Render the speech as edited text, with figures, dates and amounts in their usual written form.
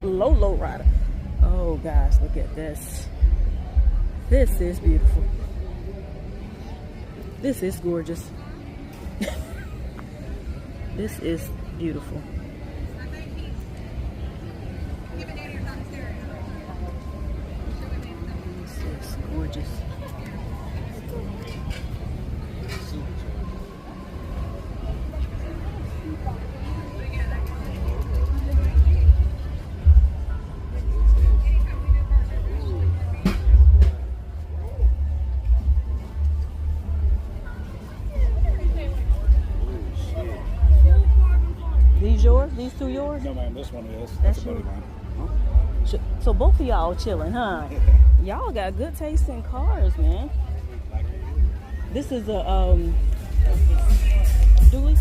Low rider. Oh gosh, look at this. This is beautiful. This is gorgeous. This is beautiful. This is gorgeous. These yours? These two yours? No, ma'am, this one is. That's a buddy yours? mine. So both of y'all chilling, huh? Y'all got good taste in cars, man. This is a dually.